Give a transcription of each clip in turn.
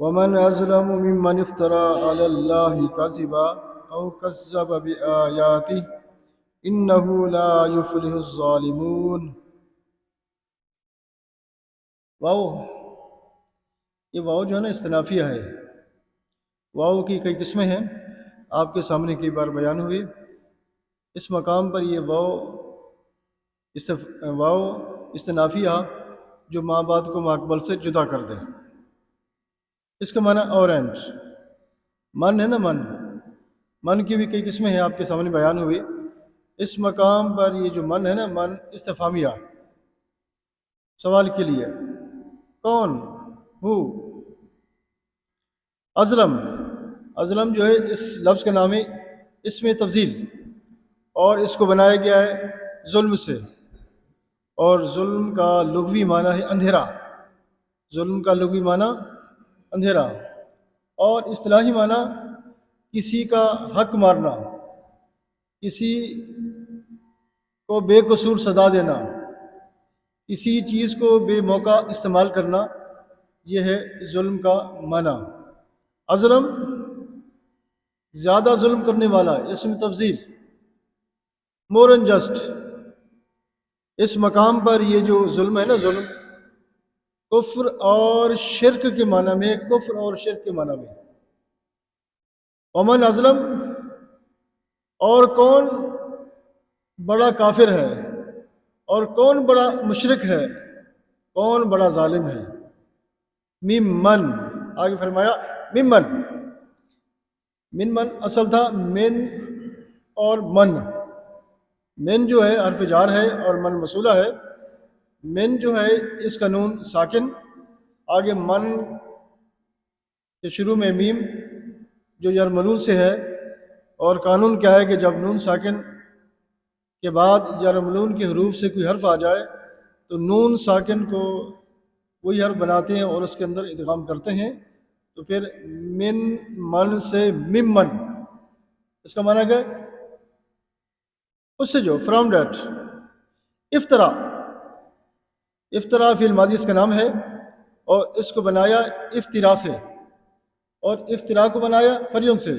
ومن أظلم ممن افترى على الله كذبا أو كذب بآياته إنه لا يفلح الظالمون۔ واو، یہ واو جو ہے نا استنافیہ ہے۔ واو کی کئی قسمیں ہیں، آپ کے سامنے کئی بار بیان ہوئی۔ اس مقام پر یہ واو استنافیہ جو ماں بعد کو ماقبل سے جدا کر دے، اس کا معنی اورنج، من ہے نا، من کی بھی کئی قسمیں ہیں، آپ کے سامنے بیان ہوئی۔ اس مقام پر یہ جو من ہے نا، من استفہامیہ، سوال کے لیے، کون، ہو۔ ازلم جو ہے اس لفظ کا نام ہے اسم تفضیل، اور اس کو بنایا گیا ہے ظلم سے، اور ظلم کا لغوی معنی ہے اندھیرا۔ ظلم کا لغوی معنی اندھیرا، اور اصطلاحی معنی کسی کا حق مارنا، کسی کو بے قصور سزا دینا، کسی چیز کو بے موقع استعمال کرنا، یہ ہے ظلم کا معنی۔ ازلم زیادہ ظلم کرنے والا، اسم تفضیل، مور انجسٹ۔ اس مقام پر یہ جو ظلم ہے نا، ظلم کفر اور شرک کے معنی میں، کفر اور شرک کے معنی میں۔ ومن ازلم، اور کون بڑا کافر ہے، اور کون بڑا مشرک ہے، کون بڑا ظالم ہے۔ ممن، آگے فرمایا ممن اصل تھا من اور من جو ہے حرف جار ہے اور من موصولہ ہے۔ من جو ہے اس کا نون ساکن، آگے من کے شروع میں میم جو یرملون سے ہے، اور قانون کیا ہے کہ جب نون ساکن کے بعد یرملون کے حروف سے کوئی حرف آ جائے تو نون ساکن کو وہی حرف بناتے ہیں اور اس کے اندر ادغام کرتے ہیں، تو پھر من سے ممن، اس کا معنی کیا ہے؟ اس سے جو فرام ڈیٹ۔ افطرا فی الماضی اس کا نام ہے، اور اس کو بنایا افترا سے، اور افترا کو بنایا فریون سے۔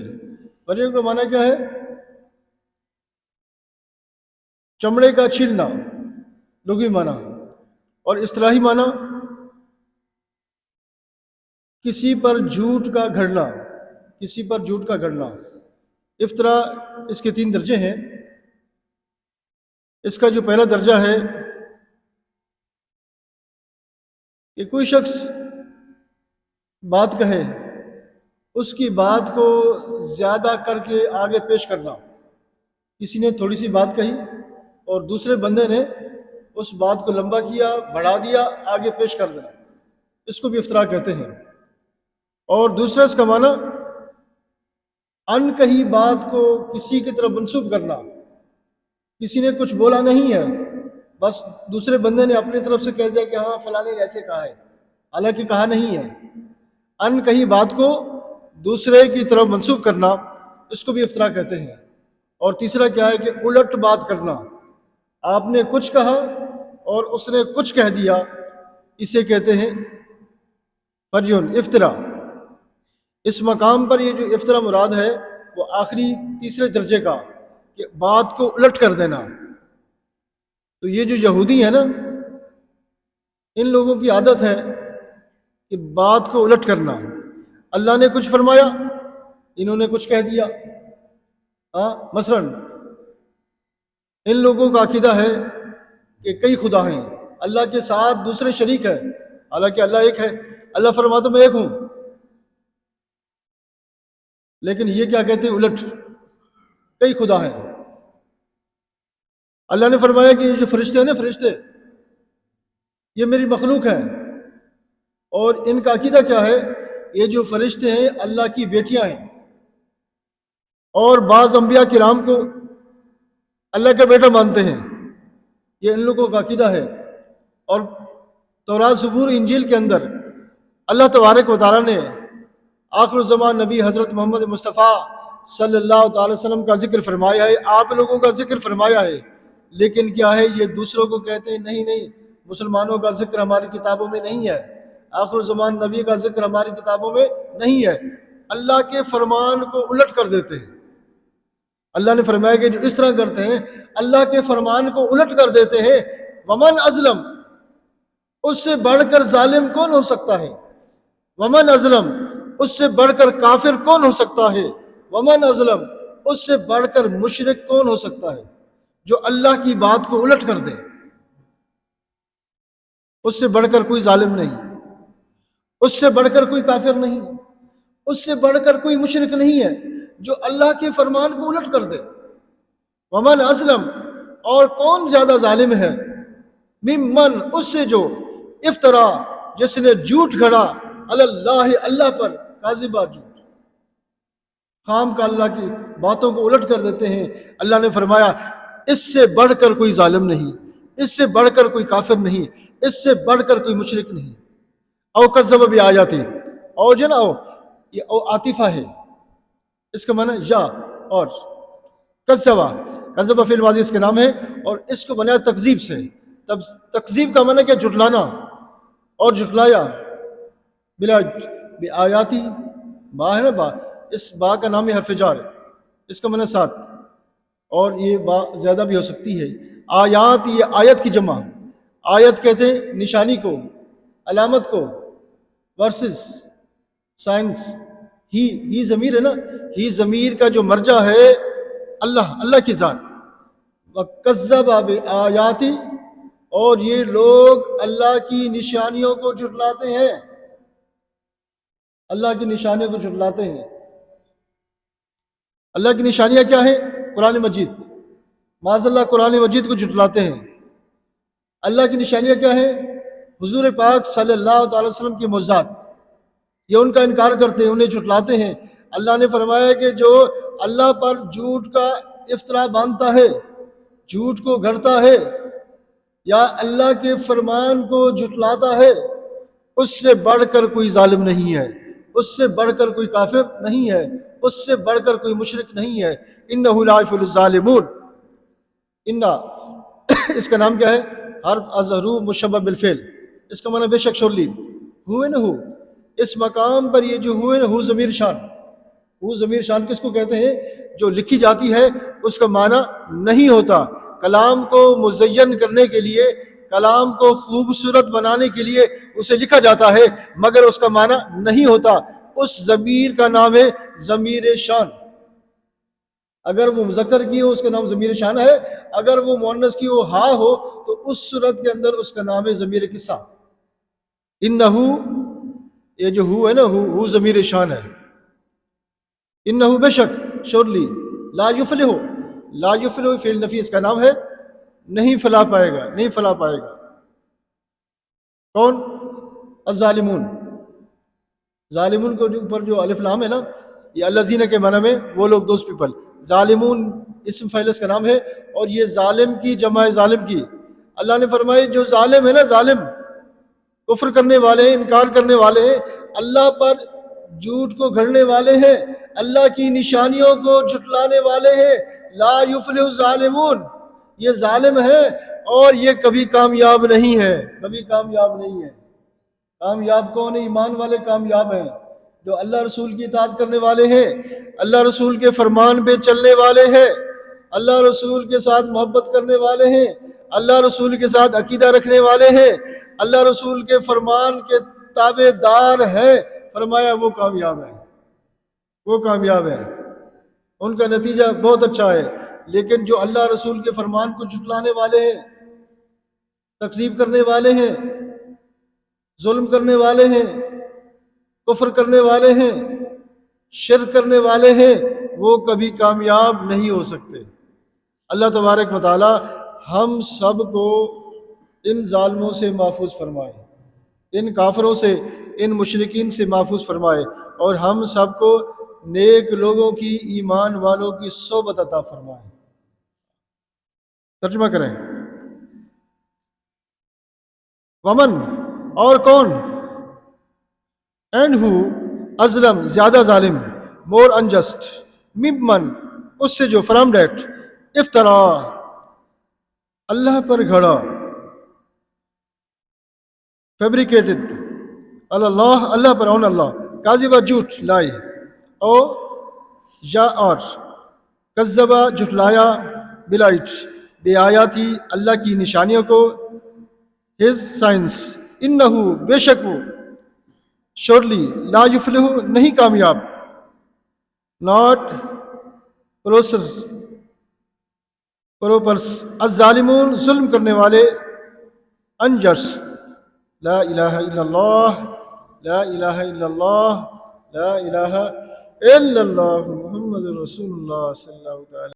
فریون کا معنی کیا ہے؟ چمڑے کا چھیلنا، لغوی معنی، اور اصطلاحی معنی کسی پر جھوٹ کا گھڑنا، کسی پر جھوٹ کا گھڑنا۔ افطرا اس کے 3 درجے ہیں۔ اس کا جو پہلا درجہ ہے کہ کوئی شخص بات کہے، اس کی بات کو زیادہ کر کے آگے پیش کرنا۔ کسی نے تھوڑی سی بات کہی اور دوسرے بندے نے اس بات کو لمبا کیا، بڑھا دیا، آگے پیش کر دینا، اس کو بھی افطرا کہتے ہیں۔ اور دوسرا اس کا معنی ان کہی بات کو کسی کی طرف منسوب کرنا۔ کسی نے کچھ بولا نہیں ہے، بس دوسرے بندے نے اپنی طرف سے کہہ دیا کہ ہاں فلاں نے ایسے کہا ہے، حالانکہ کہا نہیں ہے۔ ان کہی بات کو دوسرے کی طرف منسوب کرنا، اس کو بھی افطرا کہتے ہیں۔ اور تیسرا کیا ہے کہ الٹ بات کرنا، آپ نے کچھ کہا اور اس نے کچھ کہہ دیا، اسے کہتے ہیں فریون، افطرا۔ اس مقام پر یہ جو افطرا مراد ہے وہ آخری تیسرے درجے کا، کہ بات کو الٹ کر دینا۔ تو یہ جو یہودی ہیں نا، ان لوگوں کی عادت ہے کہ بات کو الٹ کرنا۔ اللہ نے کچھ فرمایا، انہوں نے کچھ کہہ دیا۔ مثلا ان لوگوں کا عقیدہ ہے کہ کئی خدا ہیں، اللہ کے ساتھ دوسرے شریک ہے، حالانکہ اللہ ایک ہے۔ اللہ فرماتا میں ایک ہوں، لیکن یہ کیا کہتے ہیں؟ الٹ، کئی خدا ہیں۔ اللہ نے فرمایا کہ یہ جو فرشتے ہیں نا، فرشتے یہ میری مخلوق ہے، اور ان کا عقیدہ کیا ہے؟ یہ جو فرشتے ہیں اللہ کی بیٹیاں ہیں، اور بعض انبیاء کرام کو اللہ کا بیٹا مانتے ہیں، یہ ان لوگوں کا عقیدہ ہے۔ اور تورات، زبور، انجیل کے اندر اللہ تبارک و تعالیٰ نے آخر الزمان نبی حضرت محمد مصطفیٰ صلی اللہ تعالی وسلم کا ذکر فرمایا ہے، آپ لوگوں کا ذکر فرمایا ہے، لیکن کیا ہے؟ یہ دوسروں کو کہتے ہیں نہیں مسلمانوں کا ذکر ہماری کتابوں میں نہیں ہے، آخر زمان نبی کا ذکر ہماری کتابوں میں نہیں ہے، اللہ کے فرمان کو الٹ کر دیتے ہیں۔ اللہ نے فرمایا کہ جو اس طرح کرتے ہیں اللہ کے فرمان کو الٹ کر دیتے ہیں، ومن ازلم، اس سے بڑھ کر ظالم کون ہو سکتا ہے؟ ومن ازلم، اس سے بڑھ کر کافر کون ہو سکتا ہے؟ ومن ازلم، اس سے بڑھ کر مشرک کون ہو سکتا ہے جو اللہ کی بات کو الٹ کر دے؟ اس سے بڑھ کر کوئی ظالم نہیں، اس سے بڑھ کر کوئی کافر نہیں، اس سے بڑھ کر کوئی مشرک نہیں ہے جو اللہ کے فرمان کو الٹ کر دے۔ ومن ازلم، اور کون زیادہ ظالم ہے، ممن، اس سے جو افطرا، جس نے جھوٹ گھڑا، علی اللہ، اللہ پر، کاذبہ، جھوٹ، خام کا اللہ کی باتوں کو الٹ کر دیتے ہیں۔ اللہ نے فرمایا اس سے بڑھ کر کوئی ظالم نہیں، اس سے بڑھ کر کوئی کافر نہیں، اس سے بڑھ کر کوئی مشرک نہیں۔ او کذب بآیاتی، او جو نا او، یہ او عاطفہ ہے، اس کا معنی یا اور، کذبہ، کذبہ فی الماضی اس کے نام ہے، اور اس کو بنایا تکذیب سے۔ تکذیب کا معنی کیا؟ جھٹلانا، اور جھٹلایا، بلا بآیاتی، با ہے نا، با، اس با کا نام ہے حرف جار، اس کا معنی ساتھ، اور یہ با زیادہ بھی ہو سکتی ہے۔ آیات، یہ آیت کی جمع، آیت کہتے ہیں نشانی کو، علامت کو، ورسز، سائنس، ہی ضمیر ہے نا، ہی ضمیر کا جو مرجع ہے اللہ، اللہ کی ذات۔ وَكَذَّبَ بِآيَاتِ، اور یہ لوگ اللہ کی نشانیوں کو جھٹلاتے ہیں، اللہ کی نشانیوں کو جھٹلاتے ہیں۔ اللہ کی نشانیاں کیا ہیں؟ قرآن مجید، معاذ اللہ قرآن مجید کو جھٹلاتے ہیں۔ اللہ کی نشانیاں کیا ہیں؟ حضور پاک صلی اللہ تعالی وسلم کی معجزات، یہ ان کا انکار کرتے ہیں، انہیں جھٹلاتے ہیں۔ اللہ نے فرمایا کہ جو اللہ پر جھوٹ کا افطرا باندھتا ہے، جھوٹ کو گھڑتا ہے، یا اللہ کے فرمان کو جھٹلاتا ہے، اس سے بڑھ کر کوئی ظالم نہیں ہے، اس سے بڑھ کر کوئی کافر نہیں ہے، اس سے بڑھ کر کوئی مشرک نہیں ہے۔ انہ لا یفلح الظالمون، انا، اس کا نام کیا ہے؟ حرف ازہرو مشبہ بالفعل، اس کا معنی بے شک، شورلی، ہوئے نہ ہو، اس مقام پر یہ جو ہوئے نہ ہو ضمیر شان، وہ ضمیر شان کس کو کہتے ہیں؟ جو لکھی جاتی ہے اس کا معنی نہیں ہوتا، کلام کو مزین کرنے کے لیے، کلام کو خوبصورت بنانے کے لیے اسے لکھا جاتا ہے، مگر اس کا معنی نہیں ہوتا۔ اس ضمیر کا نام ہے ضمیر شان، اگر وہ مذکر کی ہو اس کا نام ضمیر شان ہے، اگر وہ مؤنث کی ہو ہا ہو تو اس صورت کے اندر اس کا نام ہے ضمیر قصہ۔ انہو، یہ جو ہو ہے نا، ہو ضمیر شان ہے۔ انہو، بے شک، شورلی، لا یفلح، لا یفلح فعل نفی اس کا نام ہے، نہیں فلاح پائے گا، نہیں فلاح پائے گا۔ کون؟ الظالمون، ظالمون کو اوپر جو الف لام ہے نا، یہ الذین کے معنی میں وہ لوگ، دوز پیپل۔ ظالمون اسم فاعل اس کا نام ہے، اور یہ ظالم کی جمع ہے ظالم کی۔ اللہ نے فرمایا جو ظالم ہے نا، ظالم، کفر کرنے والے ہیں، انکار کرنے والے ہیں، اللہ پر جھوٹ کو گھڑنے والے ہیں، اللہ کی نشانیوں کو جھٹلانے والے ہیں، لا یفلح الظالمون، یہ ظالم ہے اور یہ کبھی کامیاب نہیں ہے، کبھی کامیاب نہیں ہے۔ کامیاب کون ہے؟ ایمان والے کامیاب ہیں، جو اللہ رسول کی اطاعت کرنے والے ہیں، اللہ رسول کے فرمان پہ چلنے والے ہیں، اللہ رسول کے ساتھ محبت کرنے والے ہیں، اللہ رسول کے ساتھ عقیدہ رکھنے والے ہیں، اللہ رسول کے فرمان کے تابع دار ہیں۔ فرمایا وہ کامیاب ہے، وہ کامیاب ہے، ان کا نتیجہ بہت اچھا ہے۔ لیکن جو اللہ رسول کے فرمان کو جھٹلانے والے ہیں، تکذیب کرنے والے ہیں، ظلم کرنے والے ہیں، کفر کرنے والے ہیں، شرک کرنے والے ہیں، وہ کبھی کامیاب نہیں ہو سکتے۔ اللہ تبارک و تعالی ہم سب کو ان ظالموں سے محفوظ فرمائے، ان کافروں سے، ان مشرکین سے محفوظ فرمائے، اور ہم سب کو نیک لوگوں کی، ایمان والوں کی صحبت عطا فرمائے۔ ترجمہ کریں۔ ومن، اور کون، اینڈ ہو، ازلم، زیادہ ظالم، مور انجسٹ، ممن، اس سے جو، فرام ڈیٹ، افطرا، اللہ پر گھڑا، فیبریکیٹڈ، اللہ اللہ پر اون اللہ، کاذبہ جھوٹ لائی، او یا اور کذبہ جھٹلایا، بلائٹ بے آیاتی اللہ کی نشانیوں کو، ہز سائنس، انہو بے شک وہ، شورلی لا یفلح نہیں کامیاب، ناٹ پروپرس الظالمون ظلم کرنے والے، انجرس، لا الہ الا اللہ، لا الہ الا اللہ، لا الہ الا اللہ محمد رسول اللہ صلی اللہ تعالی